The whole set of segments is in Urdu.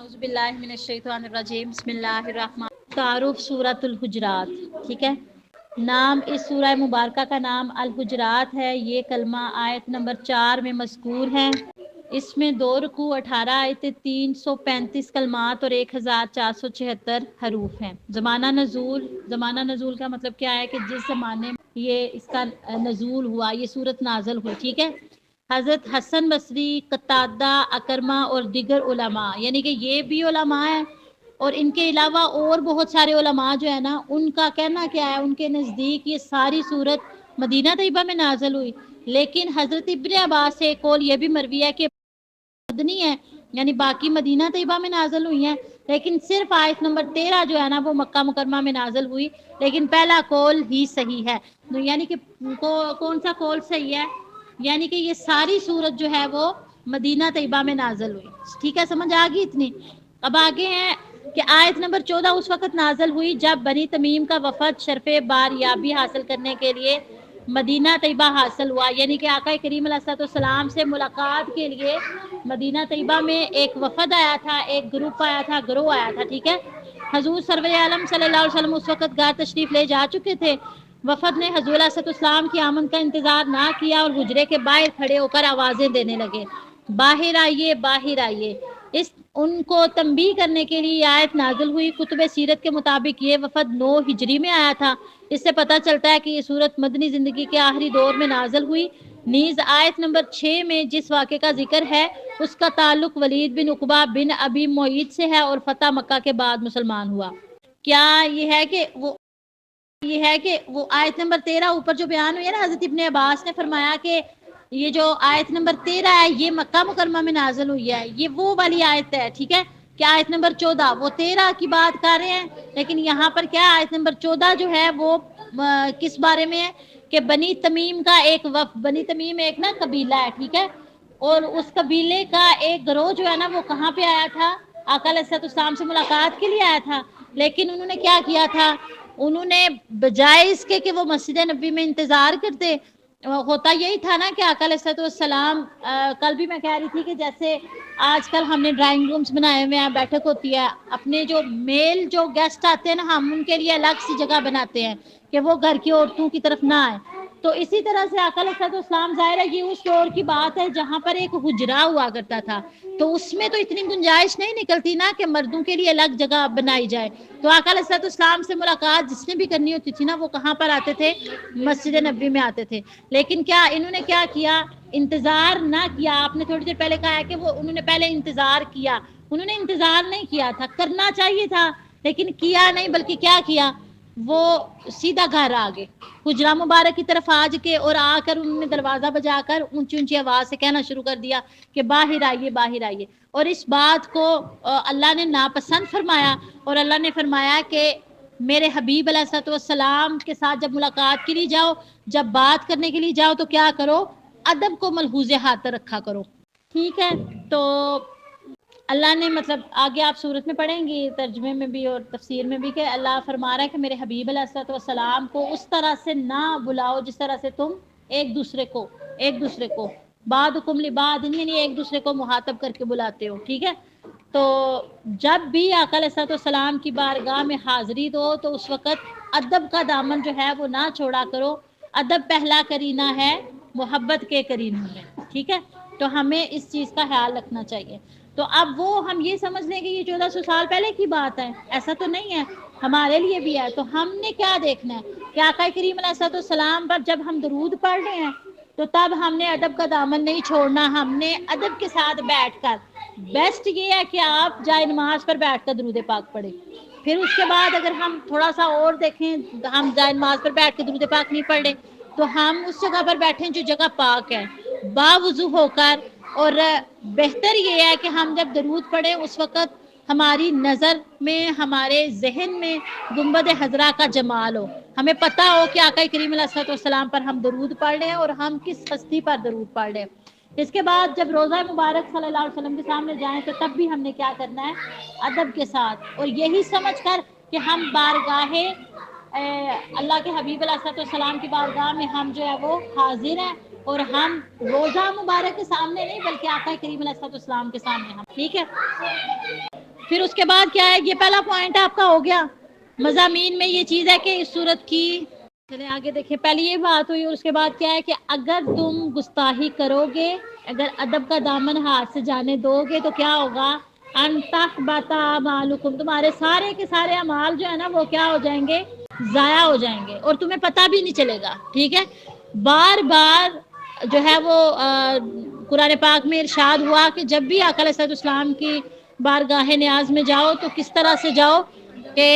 اعوذ باللہ من الشیطان الرجیم بسم اللہ الرحمن تعارف سورۃ الحجرات. ٹھیک ہے، نام اس سورہ مبارکہ کا نام الحجرات ہے. یہ کلمہ آیت نمبر 4 میں مذکور ہے. اس میں 2 رکوع 18 آیتیں 335 کلمات اور 1476 حروف ہیں. زمانہ نزول کا مطلب کیا ہے کہ جس زمانے میں یہ اس کا نزول ہوا، یہ سورت نازل ہوئی. ٹھیک ہے، حضرت حسن بصری، قتادہ، اکرمہ اور دیگر علماء، یعنی کہ یہ بھی علماء ہیں اور ان کے علاوہ اور بہت سارے علماء جو ہے نا، ان کا کہنا کیا ہے، ان کے نزدیک یہ ساری سورت مدینہ طیبہ میں نازل ہوئی. لیکن حضرت ابن عباس سے قول یہ بھی مروی ہے کہ مدنی ہے، یعنی باقی مدینہ طیبہ میں نازل ہوئی ہیں، لیکن صرف آیت نمبر 13 جو ہے نا وہ مکہ مکرمہ میں نازل ہوئی. لیکن پہلا قول ہی صحیح ہے. یعنی کہ کون سا قول صحیح ہے؟ یعنی کہ یہ ساری سورت جو ہے وہ مدینہ طیبہ میں نازل ہوئی. ٹھیک ہے، سمجھ آ گئی اتنی؟ اب آگے ہیں کہ آیت نمبر 14 اس وقت نازل ہوئی جب بنی تمیم کا وفد شرف باریابی حاصل کرنے کے لیے مدینہ طیبہ حاصل ہوا. یعنی کہ آقا کریم علیہ السلام سے ملاقات کے لیے مدینہ طیبہ میں ایک وفد آیا تھا، ایک گروہ آیا تھا. ٹھیک ہے، حضور سرور عالم صلی اللہ علیہ وسلم اس وقت گھر تشریف لے جا چکے تھے. وفد نے حضور علیہ السلام کی آمد کا انتظار نہ کیا اور حجرے کے باہر کھڑے ہو کر آوازیں دینے لگے، باہر آئیے، باہر آئیے. ان کو تنبیہ کرنے کے لیے یہ آیت نازل ہوئی. کتب سیرت کے مطابق یہ وفد 9 ہجری میں آیا تھا. اس سے پتہ چلتا ہے کہ یہ سورت مدنی زندگی کے آخری دور میں نازل ہوئی. نیز آیت نمبر 6 میں جس واقعے کا ذکر ہے اس کا تعلق ولید بن عقبہ بن ابی معیط سے ہے اور فتح مکہ کے بعد مسلمان ہوا. کیا یہ ہے کہ وہ آیت نمبر 13 اوپر جو بیان ہوئی ہے نا، حضرت ابن عباس نے فرمایا کہ یہ جو آیت نمبر 13 ہے یہ مکہ مکرمہ میں نازل ہوئی ہے، یہ وہ والی آیت ہے. ٹھیک ہے، کہ آیت نمبر 14 وہ 13 کی بات کر رہے ہیں، لیکن یہاں پر کیا آیت نمبر 14 جو ہے وہ کس بارے میں ہے کہ بنی تمیم کا ایک وفد، بنی تمیم ایک نا قبیلہ ہے. ٹھیک ہے، اور اس قبیلے کا ایک گروہ جو ہے نا وہ کہاں پہ آیا تھا؟ آقا علیہ السلام سے ملاقات کے لیے آیا تھا. لیکن انہوں نے کیا کیا تھا؟ انہوں نے بجائے اس کے کہ وہ مسجد نبی میں انتظار کرتے، ہوتا یہی تھا نا کہ آقا علیہ السلام، کل بھی میں کہہ رہی تھی کہ جیسے آج کل ہم نے ڈرائنگ رومز بنائے ہوئے ہیں، بیٹھک ہوتی ہے، اپنے جو میل جو گیسٹ آتے ہیں نا ہم ان کے لیے الگ سی جگہ بناتے ہیں کہ وہ گھر کی عورتوں کی طرف نہ آئے. تو اسی طرح سے آقا علیہ السلام، ظاہر ہے یہ اس دور کی بات ہے جہاں پر ایک حجرہ ہوا کرتا تھا، تو اس میں تو اتنی گنجائش نہیں نکلتی نا کہ مردوں کے لیے الگ جگہ بنائی جائے. تو آقا علیہ السلام سے ملاقات جس نے بھی کرنی ہوتی تھی نا وہ کہاں پر آتے تھے؟ مسجد نبی میں آتے تھے. لیکن کیا انہوں نے کیا کیا؟ انتظار نہ کیا. آپ نے تھوڑی دیر پہلے کہا ہے کہ انہوں نے پہلے انتظار کیا. انہوں نے انتظار نہیں کیا تھا، کرنا چاہیے تھا لیکن کیا نہیں، بلکہ کیا کیا؟ وہ سیدھا گھر آ گئے، حجرہ مبارک کی طرف آج کے، اور آ کر انہوں نے دروازہ بجا کر اونچی اونچی آواز سے کہنا شروع کر دیا کہ باہر آئیے، باہر آئیے. اور اس بات کو اللہ نے ناپسند فرمایا، اور اللہ نے فرمایا کہ میرے حبیب علیہ السلام کے ساتھ جب ملاقات کے لیے جاؤ، جب بات کرنے کے لیے جاؤ تو کیا کرو؟ ادب کو ملحوظ ہاتھ رکھا کرو. ٹھیک ہے، تو اللہ نے مطلب آگے آپ صورت میں پڑھیں گی، ترجمے میں بھی اور تفسیر میں بھی، کہ اللہ فرما رہا ہے کہ میرے حبیب علیہ السلام کو اس طرح سے نہ بلاؤ جس طرح سے تم ایک دوسرے کو بعضکم لبعض، یعنی ایک دوسرے کو مخاطب کر کے بلاتے ہو. ٹھیک ہے، تو جب بھی آقا علیہ السلام کی بارگاہ میں حاضری دو تو اس وقت ادب کا دامن جو ہے وہ نہ چھوڑا کرو. ادب پہلا کرینہ ہے محبت کے کرینوں میں. ٹھیک ہے، تو ہمیں اس چیز کا خیال رکھنا چاہیے. تو اب وہ ہم یہ سمجھ لیں کہ یہ 1400 سال پہلے کی بات ہے، ایسا تو نہیں ہے، ہمارے لیے بھی ہے. تو ہم نے کیا دیکھنا ہے کہ آقا کریم علیہ السلام پر جب ہم درود پڑھ رہے ہیں تو تب ہم نے ادب کا دامن نہیں چھوڑنا. ہم نے ادب کے ساتھ بیٹھ کر، بیسٹ یہ ہے کہ آپ جائے نماز پر بیٹھ کر درود پاک پڑھیں. پھر اس کے بعد اگر ہم تھوڑا سا اور دیکھیں، ہم جائے نماز پر بیٹھ کے درود پاک نہیں پڑھ رہے تو ہم اس جگہ پر بیٹھیں جو جگہ پاک ہے، باوضو ہو کر. اور بہتر یہ ہے کہ ہم جب درود پڑھیں اس وقت ہماری نظر میں، ہمارے ذہن میں گنبد خضرا کا جمال ہو، ہمیں پتہ ہو کہ آقا کریم علیہ السلام پر ہم درود پڑھ رہے ہیں اور ہم کس ہستی پر درود پڑھ رہے ہیں. اس کے بعد جب روضہ مبارک صلی اللہ علیہ وسلم کے سامنے جائیں تو تب بھی ہم نے کیا کرنا ہے؟ ادب کے ساتھ، اور یہی سمجھ کر کہ ہم بارگاہ اللہ کے حبیب علیہ السلام کی بارگاہ میں ہم جو ہے وہ حاضر ہیں، اور ہم روضہ مبارک کے سامنے نہیں بلکہ آقا کریم علیہ السلام کے سامنے ہم. ٹھیک ہے، پھر اس کے بعد کیا ہے، یہ پہلا پوائنٹ آپ کا ہو گیا مضامین میں یہ چیز ہے کہ اس صورت کی، چلیں آگے دیکھیں، پہلے یہ بات ہوئی، اور اس کے بعد کیا ہے کہ اگر تم گستاخی کرو گے، اگر ادب کا دامن ہاتھ سے جانے دو گے تو کیا ہوگا، انتحبتا اعمالکم، تمہارے سارے کے سارے اعمال جو ہے نا وہ کیا ہو جائیں گے، ضائع ہو جائیں گے، اور تمہیں پتہ بھی نہیں چلے گا. ٹھیک ہے، بار بار جو ہے وہ قرآن پاک میں ارشاد ہوا کہ جب بھی آقا علیہ السلام کی بارگاہ نیاز میں جاؤ تو کس طرح سے جاؤ کہ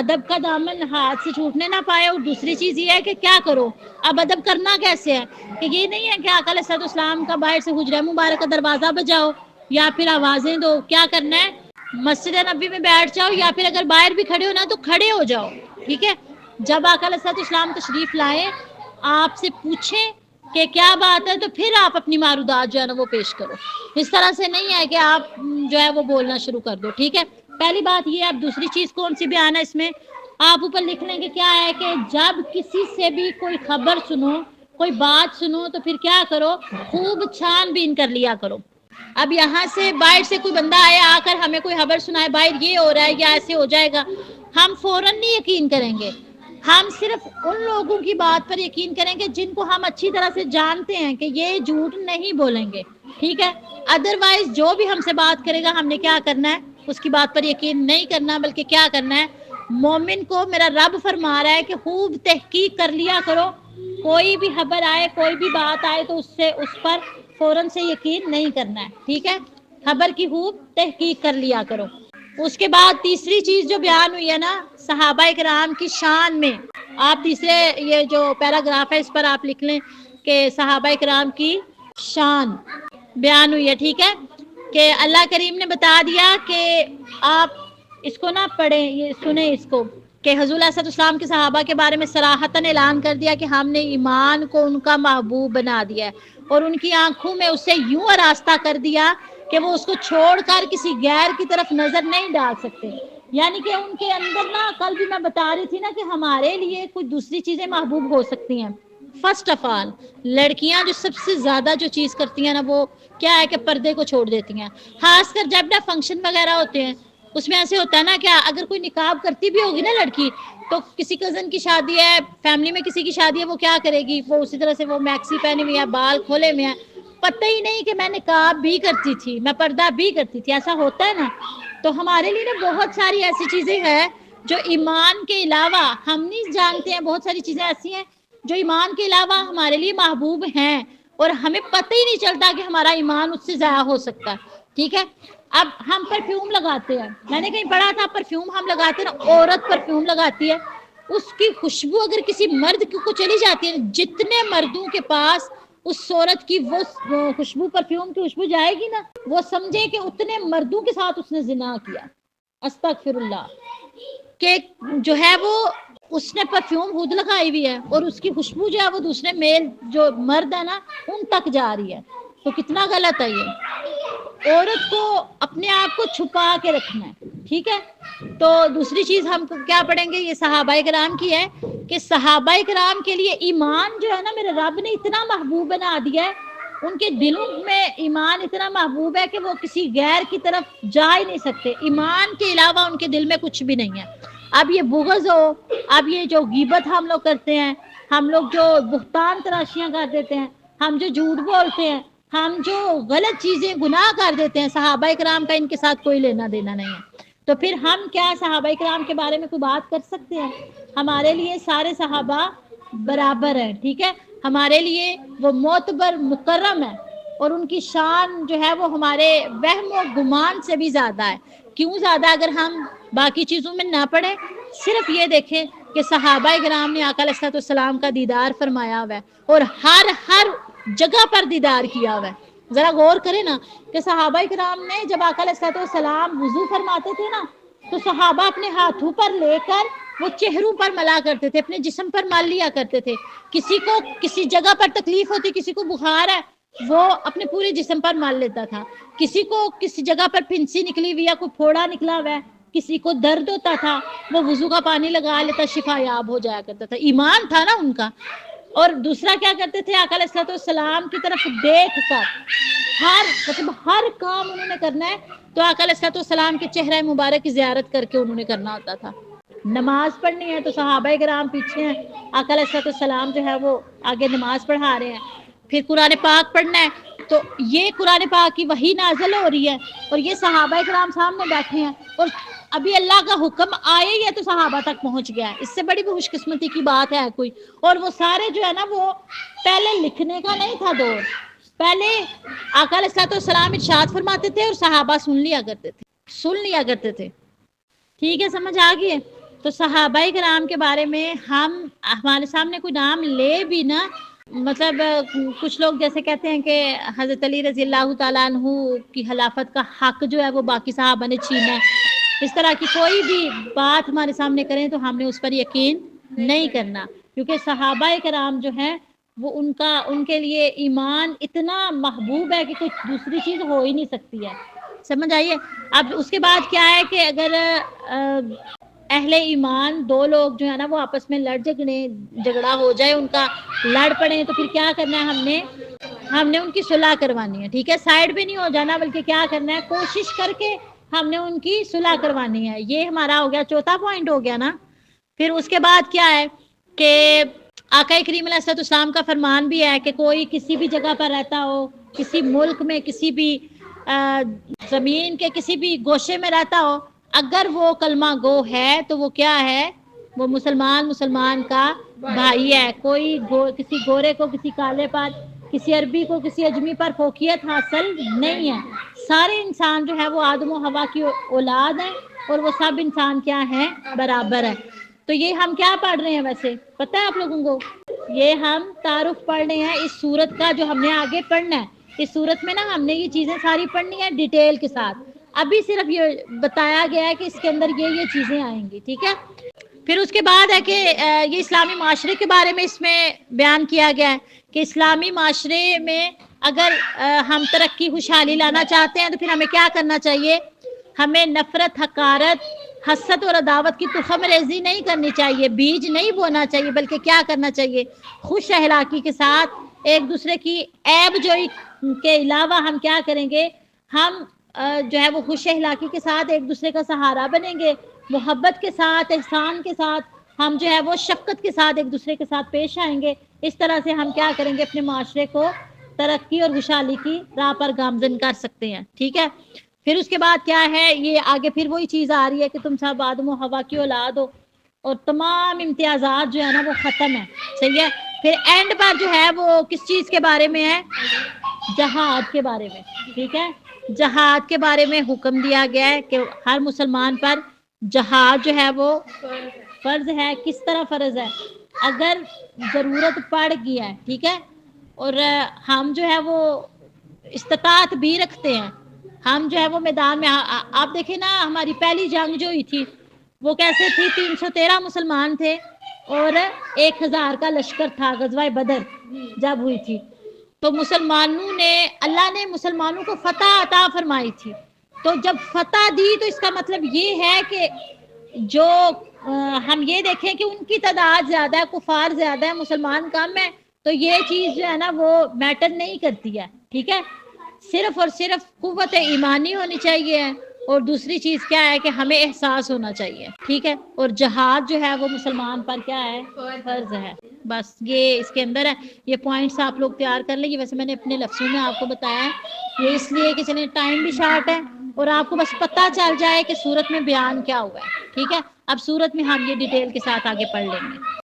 ادب کا دامن ہاتھ سے چھوٹنے نہ پائے. اور دوسری چیز یہ ہے کہ کیا کرو، اب ادب کرنا کیسے ہے، کہ یہ نہیں ہے کہ آقا علیہ السلام کا باہر سے حجرہ مبارک کا دروازہ بجاؤ یا پھر آوازیں دو، کیا کرنا ہے، مسجد نبی میں بیٹھ جاؤ، یا پھر اگر باہر بھی کھڑے ہو نا تو کھڑے ہو جاؤ. ٹھیک ہے، جب آقا علیہ السلام تشریف لائے آپ سے پوچھیں کہ کیا بات ہے تو پھر آپ اپنی معروضات جو ہے نا وہ پیش کرو. اس طرح سے نہیں ہے کہ آپ جو ہے وہ بولنا شروع کر دو. ٹھیک ہے، پہلی بات یہ ہے. اب دوسری چیز کون سی بیان ہے اس میں، آپ اوپر لکھ لیں گے کیا ہے کہ جب کسی سے بھی کوئی خبر سنو، کوئی بات سنو تو پھر کیا کرو، خوب چھان بین کر لیا کرو. اب یہاں سے باہر سے کوئی بندہ آئے، آ کر ہمیں کوئی خبر سنائے باہر یہ ہو رہا ہے یا ایسے ہو جائے گا، ہم فوراً نہیں یقین کریں گے. ہم صرف ان لوگوں کی بات پر یقین کریں گے جن کو ہم اچھی طرح سے جانتے ہیں کہ یہ جھوٹ نہیں بولیں گے. ٹھیک ہے، ادروائز جو بھی ہم سے بات کرے گا ہم نے کیا کرنا ہے، اس کی بات پر یقین نہیں کرنا، بلکہ کیا کرنا ہے، مومن کو میرا رب فرما رہا ہے کہ خوب تحقیق کر لیا کرو. کوئی بھی خبر آئے، کوئی بھی بات آئے تو اس پر فوراً سے یقین نہیں کرنا ہے. ٹھیک ہے، خبر کی خوب تحقیق کر لیا کرو. اس کے بعد تیسری چیز جو بیان ہوئی ہے نا صحابہ کرام کی شان میں، آپ تیسرے یہ جو پیراگراف ہے اس پر آپ لکھ لیں کہ صحابہ کرام کی شان بیان ہوئی ہے. ٹھیک ہے، کہ اللہ کریم نے بتا دیا کہ آپ اس کو نہ پڑھیں، یہ سنیں اس کو، کہ حضور صلی اللہ علیہ وسلم کے صحابہ کے بارے میں صراحتاً اعلان کر دیا کہ ہم نے ایمان کو ان کا محبوب بنا دیا ہے، اور ان کی آنکھوں میں اسے یوں آراستہ کر دیا کہ وہ اس کو چھوڑ کر کسی غیر کی طرف نظر نہیں ڈال سکتے. یعنی کہ ان کے اندر نا، کل بھی میں بتا رہی تھی نا کہ ہمارے لیے کچھ دوسری چیزیں محبوب ہو سکتی ہیں. فرسٹ آف آل لڑکیاں جو سب سے زیادہ جو چیز کرتی ہیں نا وہ کیا ہے کہ پردے کو چھوڑ دیتی ہیں. خاص کر جب نا فنکشن وغیرہ ہوتے ہیں اس میں ایسے ہوتا ہے نا، کیا اگر کوئی نقاب کرتی بھی ہوگی نا لڑکی تو کسی کزن کی شادی ہے، فیملی میں کسی کی شادی ہے، وہ کیا کرے گی، وہ اسی طرح سے وہ میکسی پہنی ہوئی ہے، بال کھولے ہوئے ہیں، پتہ ہی نہیں کہ میں نقاب بھی کرتی تھی، میں پردہ بھی کرتی تھی. ایسا ہوتا ہے نا. تو ہمارے لیے نا بہت ساری ایسی چیزیں ہیں جو ایمان کے علاوہ ہم نہیں جانتے ہیں، بہت ساری چیزیں ایسی ہیں جو ایمان کے علاوہ ہمارے لیے محبوب ہیں اور ہمیں پتہ ہی نہیں چلتا کہ ہمارا ایمان اس سے ضائع ہو سکتا ہے. ٹھیک ہے، اب ہم پرفیوم لگاتے ہیں، میں نے کہیں پڑھا تھا پرفیوم ہم لگاتے ہیں نا، عورت پرفیوم لگاتی ہے، اس کی خوشبو اگر کسی مرد کو چلی جاتی ہے، جتنے مردوں کے پاس اس عورت کی وہ خوشبو پرفیوم کی خوشبو جائے گی نا، وہ سمجھے کہ اتنے مردوں کے ساتھ اس نے زنا کیا. استغفر اللہ، کہ جو ہے وہ اس نے پرفیوم خود لگائی ہوئی ہے اور اس کی خوشبو جو ہے وہ دوسرے میل جو مرد ہے نا ان تک جا رہی ہے. تو کتنا غلط ہے یہ. عورت کو اپنے آپ کو چھپا کے رکھنا ہے. ٹھیک ہے، تو دوسری چیز ہم کیا پڑھیں گے، یہ صحابہ کرام کی ہے کہ صحابہ کرام کے لیے ایمان جو ہے نا میرے رب نے اتنا محبوب بنا دیا ہے، ان کے دلوں میں ایمان اتنا محبوب ہے کہ وہ کسی غیر کی طرف جا ہی نہیں سکتے. ایمان کے علاوہ ان کے دل میں کچھ بھی نہیں ہے. اب یہ بغض ہو، اب یہ جو غیبت ہم لوگ کرتے ہیں، ہم لوگ جو بہتان تراشیاں کر دیتے ہیں، ہم جو جھوٹ بولتے ہیں، ہم جو غلط چیزیں گناہ کر دیتے ہیں، صحابہ کرام کا ان کے ساتھ کوئی لینا دینا نہیں ہے. تو پھر ہم کیا صحابہ کرام کے بارے میں کوئی بات کر سکتے ہیں؟ ہمارے لیے سارے صحابہ برابر ہیں. ٹھیک ہے، ہمارے لیے وہ معتبر مکرم ہے اور ان کی شان جو ہے وہ ہمارے وہم و گمان سے بھی زیادہ ہے. کیوں زیادہ؟ اگر ہم باقی چیزوں میں نہ پڑھیں، صرف یہ دیکھیں کہ صحابہ کرام نے آقا علیہ السلام کا دیدار فرمایا ہوا ہے اور ہر جگہ پر دیدار کیا ہوا ہے. ذرا غور کریں نا کہ صحابہ کرام نے جب آقا علیہ السلام وضو فرماتے تھے نا تو صحابہ اپنے ہاتھوں پر لے کر وہ چہروں پر ملا کرتے تھے، اپنے جسم پر مل لیا کرتے تھے. کسی کو کسی جگہ پر تکلیف ہوتی، کسی کو بخار ہے وہ اپنے پورے جسم پر مال لیتا تھا، کسی کو کسی جگہ پر پھنسی نکلی ہوئی یا کوئی پھوڑا نکلا ہوا ہے، کسی کو درد ہوتا تھا وہ وضو کا پانی لگا لیتا، شفا یاب ہو جایا کرتا تھا. ایمان تھا نا ان کا. اور دوسرا کیا کرتے تھے آقا علیہ السلام کی طرف دیکھ کر ہر کام انہوں نے کرنا ہے تو آقا علیہ السلام کے چہرہ مبارک کی زیارت کر کے انہوں نے کرنا ہوتا تھا. نماز پڑھنی ہے تو صحابہ کرام پیچھے ہیں, آقا علیہ السلام جو ہے وہ آگے نماز پڑھا رہے ہیں. پھر قرآن پاک پڑھنا ہے تو یہ قرآن پاک کی وحی نازل ہو رہی ہے اور یہ صحابہ کرام سامنے بیٹھے ہیں اور ابھی اللہ کا حکم آئے ہی ہے تو صحابہ تک پہنچ گیا ہے. اس سے بڑی بھی خوش قسمتی کی بات ہے کوئی. اور وہ سارے جو ہے نا وہ پہلے لکھنے کا نہیں تھا دور, پہلے آقا علیہ السلام ارشاد فرماتے تھے اور صحابہ سن لیا کرتے تھے. ٹھیک ہے, سمجھ آ گئی ہے. تو صحابہ کرام کے بارے میں ہمارے سامنے کوئی نام لے بھی نا, مطلب کچھ لوگ جیسے کہتے ہیں کہ حضرت علی رضی اللہ تعالیٰ عنہ کی خلافت کا حق جو ہے وہ باقی صحابہ نے چھینا ہے, اس طرح کی کوئی بھی بات ہمارے سامنے کریں تو ہم نے اس پر یقین نہیں کرنا, کیونکہ صحابہ کرام جو ہیں وہ ان کے لیے ایمان اتنا محبوب ہے کہ کوئی دوسری چیز ہو ہی نہیں سکتی ہے. سمجھ آئیے. اب اس کے بعد کیا ہے کہ اگر اہل ایمان دو لوگ جو ہے نا وہ آپس میں جھگڑا ہو جائے, ان کا لڑ پڑے, تو پھر کیا کرنا ہے, ہم نے ان کی صلح کروانی ہے. ٹھیک ہے, سائڈ بھی نہیں ہو جانا بلکہ کیا کرنا ہے, کوشش کر کے ہم نے ان کی صلح کروانی ہے. یہ ہمارا ہو گیا, چوتھا پوائنٹ ہو گیا نا. پھر اس کے بعد کیا ہے کہ آقا کریم علیہ السلام کا فرمان بھی ہے کہ کوئی کسی بھی جگہ پر رہتا ہو, کسی ملک میں کسی بھی زمین کے کسی بھی گوشے میں رہتا ہو, اگر وہ کلمہ گو ہے تو وہ کیا ہے, وہ مسلمان کا بھائی ہے. کوئی کسی گورے کو کسی کالے پر, کسی عربی کو کسی اجمی پر فوقیت حاصل نہیں ہے. سارے انسان جو ہے وہ آدم و حوا کی اولاد ہے اور وہ سب انسان کیا ہے, برابر ہے. تو یہ ہم کیا پڑھ رہے ہیں ویسے پتہ ہے آپ لوگوں کو, یہ ہم تعارف پڑھ رہے ہیں اس سورت کا جو ہم نے آگے پڑھنا ہے. اس سورت میں نا ہم نے یہ چیزیں ساری پڑھنی ہے ڈیٹیل کے ساتھ. ابھی صرف یہ بتایا گیا ہے کہ اس کے اندر یہ چیزیں آئیں گی. ٹھیک ہے, پھر اس کے بعد ہے کہ یہ اسلامی معاشرے کے بارے میں اس میں بیان کیا گیا ہے کہ اسلامی معاشرے میں اگر ہم ترقی خوشحالی لانا چاہتے ہیں تو پھر ہمیں کیا کرنا چاہیے, ہمیں نفرت, حقارت, حسد اور عداوت کی تخم ریزی نہیں کرنی چاہیے, بیج نہیں بونا چاہیے, بلکہ کیا کرنا چاہیے, خوش اخلاقی کے ساتھ ایک دوسرے کی عیب جوئی کے علاوہ ہم کیا کریں گے, ہم جو ہے وہ خوش اخلاقی کے ساتھ ایک دوسرے کا سہارا بنیں گے, محبت کے ساتھ, احسان کے ساتھ, ہم جو ہے وہ شفقت کے ساتھ ایک دوسرے کے ساتھ پیش آئیں گے. اس طرح سے ہم کیا کریں گے, اپنے معاشرے کو ترقی اور خوشحالی کی راہ پر گامزن کر سکتے ہیں. ٹھیک ہے, پھر اس کے بعد کیا ہے, یہ آگے پھر وہی چیز آ رہی ہے کہ تم سب آدم و حوا کی اولاد ہو اور تمام امتیازات جو ہے نا وہ ختم ہے. صحیح ہے, پھر اینڈ پر جو ہے وہ کس چیز کے بارے میں ہے, جہاد کے بارے میں. ٹھیک ہے, جہاد کے بارے میں حکم دیا گیا ہے کہ ہر مسلمان پر جہاد جو ہے وہ فرض ہے. کس طرح فرض ہے, اگر ضرورت پڑ گئی ہے, ٹھیک ہے, اور ہم جو ہے وہ استطاعت بھی رکھتے ہیں, ہم جو ہے وہ میدان میں, آپ دیکھیں نا ہماری پہلی جنگ جو ہوئی تھی وہ کیسے تھی, 313 مسلمان تھے اور 1000 کا لشکر تھا. غزوہ بدر جب ہوئی تھی تو مسلمانوں نے, اللہ نے مسلمانوں کو فتح عطا فرمائی تھی. تو جب فتح دی تو اس کا مطلب یہ ہے کہ جو ہم یہ دیکھیں کہ ان کی تعداد زیادہ ہے, کفار زیادہ ہے, مسلمان کم ہے, تو یہ چیز جو ہے نا وہ میٹر نہیں کرتی ہے. ٹھیک ہے, صرف اور صرف قوت ایمانی ہونی چاہیے اور دوسری چیز کیا ہے کہ ہمیں احساس ہونا چاہیے. ٹھیک ہے, اور جہاد جو ہے وہ مسلمان پر کیا ہے, فرض ہے. بس یہ اس کے اندر ہے, یہ پوائنٹس آپ لوگ تیار کر لیں. ویسے میں نے اپنے لفظوں میں آپ کو بتایا ہے, یہ اس لیے کہ چلیں ٹائم بھی شارٹ ہے اور آپ کو بس پتہ چل جائے کہ سورت میں بیان کیا ہوا ہے. ٹھیک ہے, اب سورت میں ہم یہ ڈیٹیل کے ساتھ آگے پڑھ لیں گے.